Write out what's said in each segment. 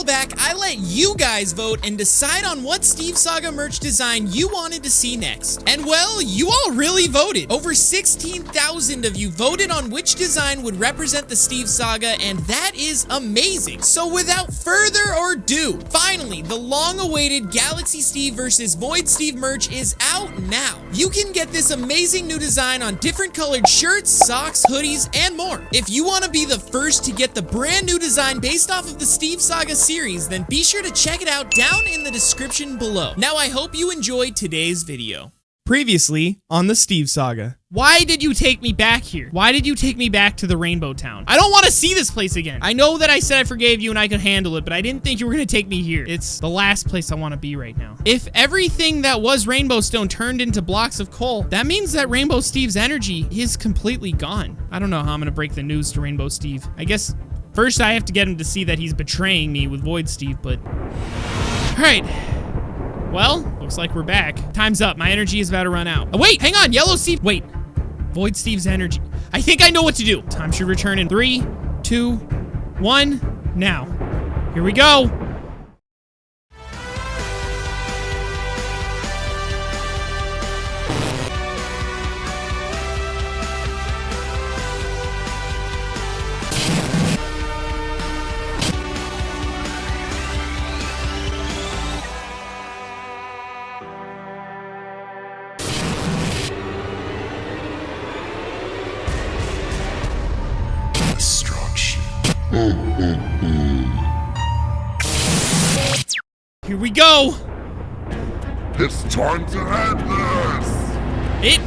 back, I let you guys vote and decide on what Steve Saga merch design you wanted to see next. And well, you all really voted. Over 16,000 of you voted on which design would represent the Steve Saga, and that is amazing. So without further ado, finally, the long-awaited Galaxy Steve versus Void Steve merch is out now. You can get this amazing new design on different colored shirts, socks, hoodies, and more. If you want to be the first to get the brand new design based off of the Steve Saga series, then be sure to check it out down in the description below. Now I hope you enjoyed today's video. Previously on the Steve Saga. Why did you take me back here? Why did you take me back to the Rainbow Town? I don't want to see this place again. I know that I said I forgave you and I could handle it, but I didn't think you were going to take me here. It's the last place I want to be right now. If everything that was Rainbow Stone turned into blocks of coal, that means that Rainbow Steve's energy is completely gone. I don't know how I'm going to break the news to Rainbow Steve. I guess first I have to get him to see that he's betraying me with Void Steve, but... Alright. Well, looks like we're back. Time's up. My energy is about to run out. Oh, wait, hang on. Yellow Steve. Wait. Void Steve's energy. I think I know what to do. Time should return in 3, 2, 1. Now. Here we go. Here we go. It's time to end this.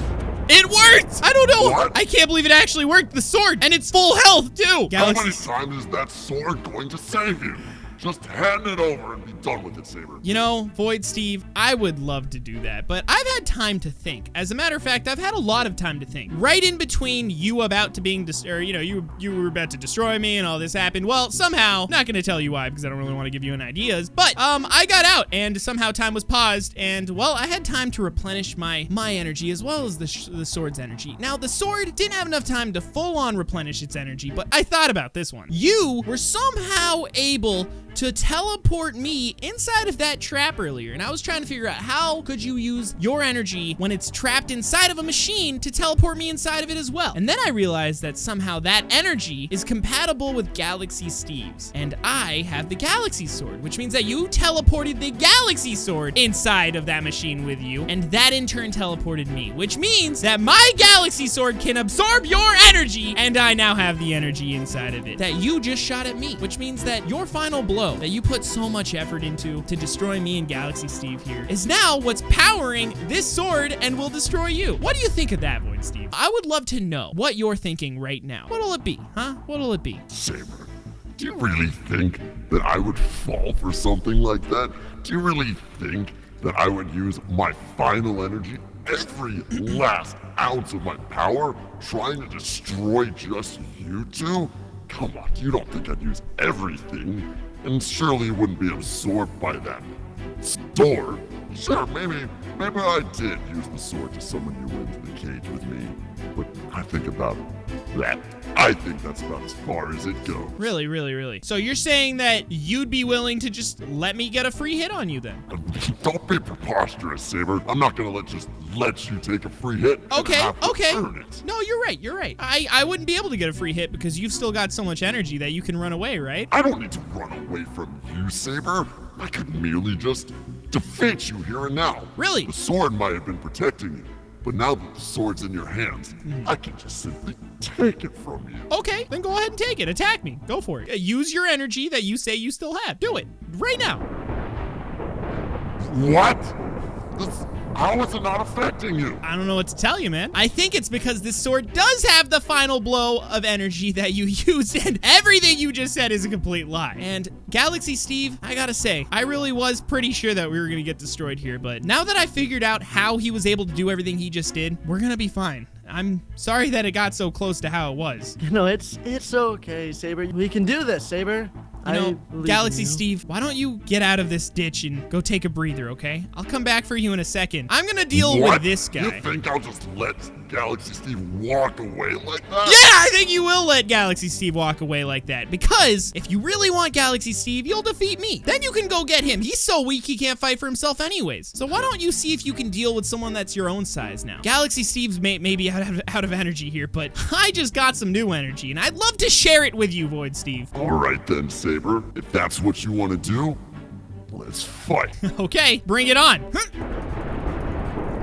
It worked. I don't know. What? I can't believe it actually worked. The sword, and it's full health too. How many times is that sword going to save you? Just hand it over and be done with it, Saber. You know, Void Steve, I would love to do that, but I've had time to think. As a matter of fact, I've had a lot of time to think. Right in between you about to being, you were about to destroy me and all this happened. Well, somehow, not gonna tell you why because I don't really want to give you any ideas, but I got out and somehow time was paused and, well, I had time to replenish my energy as well as the sword's energy. Now, the sword didn't have enough time to full on replenish its energy, but I thought about this one. You were somehow able to teleport me inside of that trap earlier, and I was trying to figure out how could you use your energy when it's trapped inside of a machine to teleport me inside of it as well. And then I realized that somehow that energy is compatible with Galaxy Steve's, and I have the Galaxy Sword, which means that you teleported the Galaxy Sword inside of that machine with you, and that in turn teleported me, which means that my Galaxy Sword can absorb your energy, and I now have the energy inside of it that you just shot at me, which means that your final blow that you put so much effort into to destroy me and Galaxy Steve here is now what's powering this sword and will destroy you. What do you think of that, Void Steve? I would love to know what you're thinking right now. What'll it be, huh? What'll it be? Saber, do you really think that I would fall for something like that? Do you really think that I would use my final energy, every last ounce of my power, trying to destroy just you two? Come on, you don't think I'd use everything? And surely you wouldn't be absorbed by that sword. Sure, maybe I did use the sword to summon you into the cage with me, but I think about that. I think that's about as far as it goes. Really, really, really? So you're saying that you'd be willing to just let me get a free hit on you then? Don't be preposterous, Saber. I'm not gonna let you take a free hit. Okay. Earn it. No, you're right. I wouldn't be able to get a free hit because you've still got so much energy that you can run away, right? I don't need to run away from you, Saber. I could merely just defeat you here and now. Really? The sword might have been protecting you, but now that the sword's in your hands, I can just simply take it from you. Okay, then go ahead and take it. Attack me. Go for it. Use your energy that you say you still have. Do it. Right now. What? How is it not affecting you? I don't know what to tell you, man. I think it's because this sword does have the final blow of energy that you used, and everything you just said is a complete lie. And Galaxy Steve, I gotta say, I really was pretty sure that we were gonna get destroyed here, but now that I figured out how he was able to do everything he just did, we're gonna be fine. I'm sorry that it got so close to how it was. No, it's okay, Saber. We can do this, Saber. You know, Galaxy Steve, why don't you get out of this ditch and go take a breather, okay? I'll come back for you in a second. I'm gonna deal with this guy. You think I'll just let Galaxy Steve walk away like that? Yeah, I think you will let Galaxy Steve walk away like that. Because if you really want Galaxy Steve, you'll defeat me. Then you can go get him. He's so weak he can't fight for himself anyways. So why don't you see if you can deal with someone that's your own size now? Galaxy Steve's may be out of energy here, but I just got some new energy, and I'd love to share it with you, Void Steve. All right then, Saber. If that's what you want to do, let's fight. Okay, bring it on.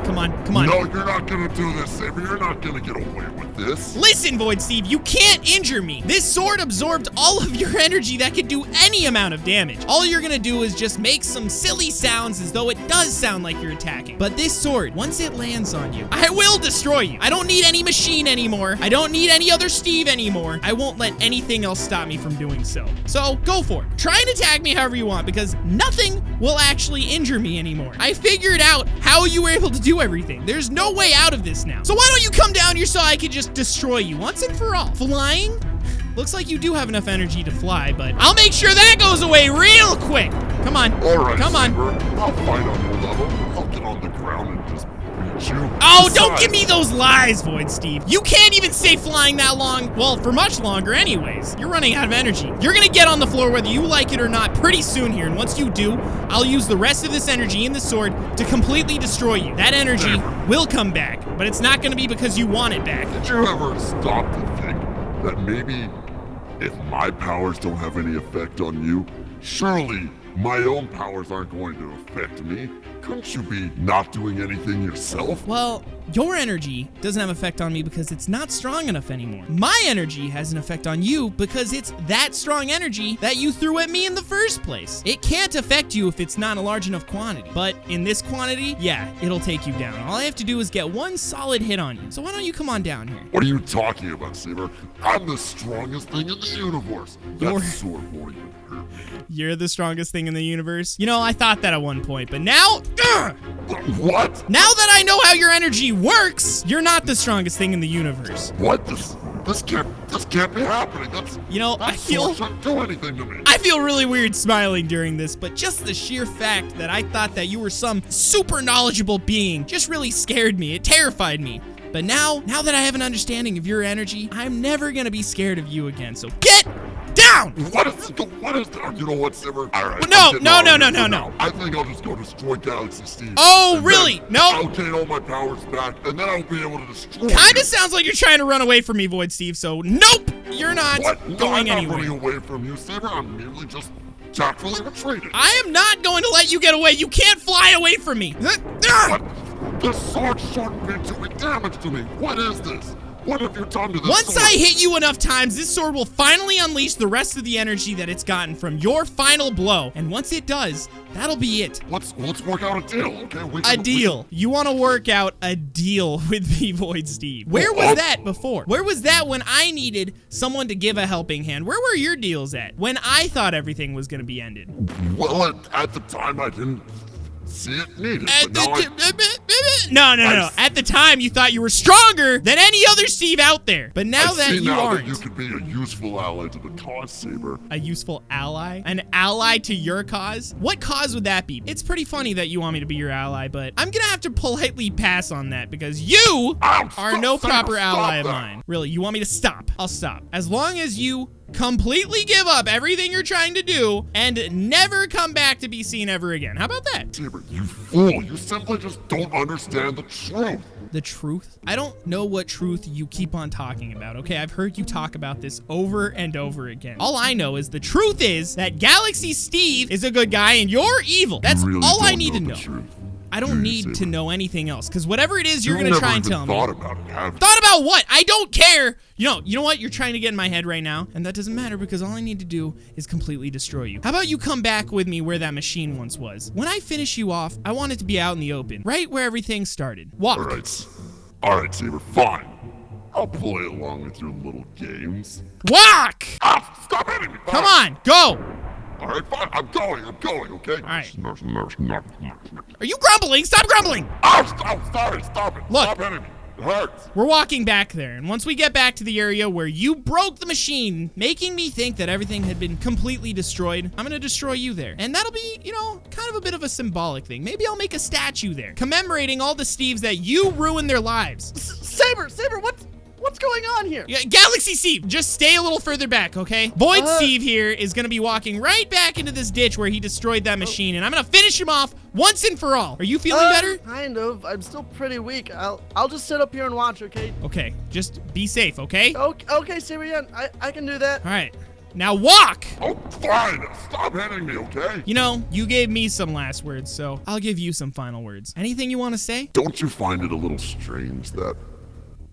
Come on, come on. No, you're not gonna do this, Saber. You're not gonna get away with this. Listen, Void Steve, you can't injure me. This sword absorbed all of your energy that could do any amount of damage. All you're gonna do is just make some silly sounds as though it does sound like you're attacking. But this sword, once it lands on you, I will destroy you. I don't need any machine anymore. I don't need any other Steve anymore. I won't let anything else stop me from doing so. So go for it. Try and attack me however you want, because nothing will actually injure me anymore. I figured out how you were able to do everything. There's no way out of this now. So why don't you come down here so I can just destroy you once and for all? Flying? Looks like you do have enough energy to fly, but I'll make sure that goes away real quick. Come on. All right, come on. Saber. I'll fight on your level. I'll get on the ground and just beat you. Oh, don't give me those lies, Void Steve. You can't even stay flying that long. Well, for much longer anyways. You're running out of energy. You're gonna get on the floor whether you like it or not pretty soon here, and once you do, I'll use the rest of this energy in the sword to completely destroy you. That energy will come back, but it's not gonna be because you want it back. Did you ever stop to think that maybe if my powers don't have any effect on you, surely my own powers aren't going to affect me? Couldn't you be not doing anything yourself? Well, your energy doesn't have effect on me because it's not strong enough anymore. My energy has an effect on you because it's that strong energy that you threw at me in the first place. It can't affect you if it's not a large enough quantity. But in this quantity, yeah, it'll take you down. All I have to do is get one solid hit on you. So why don't you come on down here? What are you talking about, Saber? I'm the strongest thing in the universe. That sword won't even hurt me. You're the strongest thing in the universe? You know, I thought that at one point, but now... What? Now that I know how your energy works, you're not the strongest thing in the universe. What? This can't be happening. I feel shouldn't do anything to me. I feel really weird smiling during this, but just the sheer fact that I thought that you were some super knowledgeable being just really scared me. It terrified me. But now that I have an understanding of your energy, I'm never gonna be scared of you again. So get down! What is that? You know what, Saber? All right. No. I think I'll just go destroy Galaxy Steve. Oh, really? No. I'll gain all my powers back, and then I'll be able to destroy Kinda sounds like you're trying to run away from me, Void Steve, so nope! You're not going anywhere. I'm not running away from you, Saber. I'm merely just tactfully retreating. I am not going to let you get away. You can't fly away from me. What? This sword shouldn't be doing damage to me. What is this? What have you done to this Once sword? I hit you enough times, this sword will finally unleash the rest of the energy that it's gotten from your final blow. And once it does, that'll be it. Let's work out a deal, okay? A deal. You want to work out a deal with me, Void Steve. Where was that before? Where was that when I needed someone to give a helping hand? Where were your deals at? When I thought everything was going to be ended? Well, at the time, I didn't see it needed. No. At the time, you thought you were stronger than any other Steve out there. But now that you aren't. That you could be a useful ally to the cause, Saber. A useful ally? An ally to your cause? What cause would that be? It's pretty funny that you want me to be your ally, but I'm gonna have to politely pass on that because you are no proper ally of mine. Really, you want me to stop? I'll stop. As long as you completely give up everything you're trying to do and never come back to be seen ever again. How about that? Saber, you fool. You simply just don't understand the truth. The truth? I don't know what truth you keep on talking about, okay? I've heard you talk about this over and over again. All I know is the truth is that Galaxy Steve is a good guy and you're evil. That's all I need to know. I don't need to know anything else, because whatever it is you're going to try and tell me. Thought about it, have you? Thought about what? I don't care. You know what? You're trying to get in my head right now, and that doesn't matter because all I need to do is completely destroy you. How about you come back with me where that machine once was? When I finish you off, I want it to be out in the open, right where everything started. Walk. All right, Saber, fine. I'll play along with your little games. Walk! Stop hitting me! Come on, go! All right, fine. I'm going, okay? All right. Are you grumbling? Stop grumbling! Oh, sorry, stop it. Look. Stop hitting me. It hurts. We're walking back there, and once we get back to the area where you broke the machine, making me think that everything had been completely destroyed, I'm gonna destroy you there. And that'll be, you know, kind of a bit of a symbolic thing. Maybe I'll make a statue there, commemorating all the Steves that you ruined their lives. Saber, what's going on here? Yeah, Galaxy Steve, just stay a little further back, okay? Void Steve here is gonna be walking right back into this ditch where he destroyed that machine, and I'm gonna finish him off once and for all. Are you feeling better? Kind of. I'm still pretty weak. I'll just sit up here and watch, okay? Okay, just be safe, okay? Okay, Saber, yeah, I can do that. All right, now walk! Oh, fine. Stop hitting me, okay? You know, you gave me some last words, so I'll give you some final words. Anything you want to say? Don't you find it a little strange that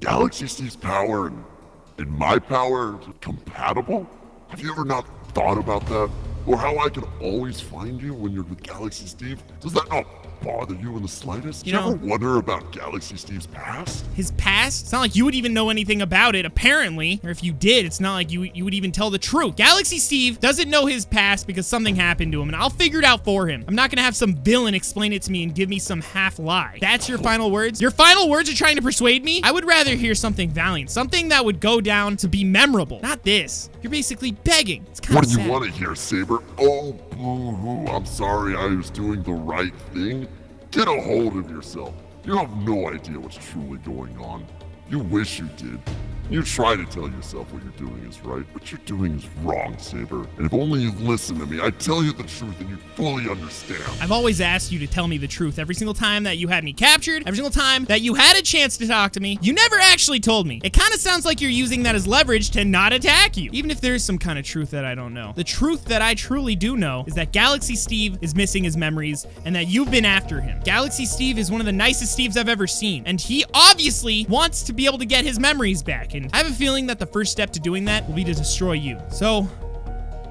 Galaxy Steve's power and my power are compatible? Have you ever not thought about that? Or how I can always find you when you're with Galaxy Steve? Does that not bother you in the slightest? You Do you know- ever wonder about Galaxy Steve's past? His past? It's not like you would even know anything about it, apparently. Or if you did, it's not like you would even tell the truth. Galaxy Steve doesn't know his past because something happened to him, and I'll figure it out for him. I'm not gonna have some villain explain it to me and give me some half lie. That's your final words? Your final words are trying to persuade me? I would rather hear something valiant, something that would go down to be memorable. Not this. You're basically begging. It's kind What of do you sad. want to hear, Saber? Oh, boo-hoo. I'm sorry I was doing the right thing. Get a hold of yourself. You have no idea what's truly going on. You wish you did. You try to tell yourself what you're doing is right. What you're doing is wrong, Saber. And if only you listen to me, I'd tell you the truth and you'd fully understand. I've always asked you to tell me the truth. Every single time that you had me captured, every single time that you had a chance to talk to me, you never actually told me. It kind of sounds like you're using that as leverage to not attack you. Even if there's some kind of truth that I don't know. The truth that I truly do know is that Galaxy Steve is missing his memories and that you've been after him. Galaxy Steve is one of the nicest Steves I've ever seen, and he obviously wants to be able to get his memories back. And I have a feeling that the first step to doing that will be to destroy you. So,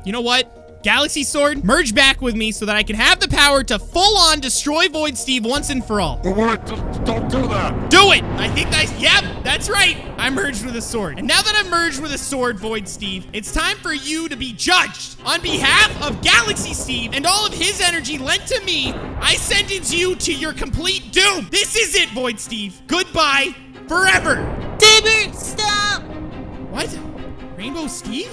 you know what? Galaxy Sword, merge back with me so that I can have the power to full-on destroy Void Steve once and for all. But wait, just don't do that. Do it! Yep, that's right. I merged with a sword. And now that I'm merged with a sword, Void Steve, it's time for you to be judged. On behalf of Galaxy Steve and all of his energy lent to me, I sentence you to your complete doom. This is it, Void Steve. Goodbye forever. Saber, stop! What? Rainbow Steve?